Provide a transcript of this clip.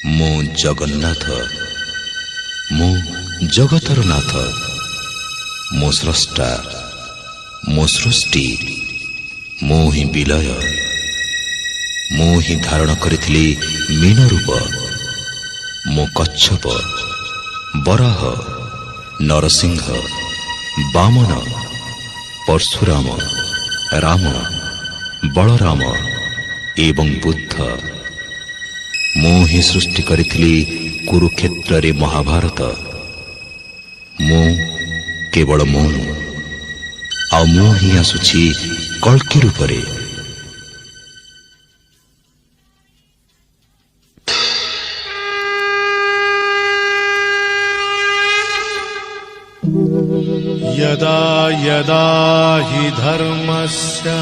मो जगन्नाथ मो जगतर नाथ मो स्रष्टा मो सृष्टि मो ही विलय मो ही धारण करिथिली मीन रूप मो कच्छप बराह नरसिंह वामन परशुराम राम बलराम एवं बुद्ध मो ही सृष्टि करिथिली कुरुक्षेत्र रे महाभारत मो केवल मो आ मो ही आसुछि कल्कि रूपरे। यदा यदा हि धर्मस्य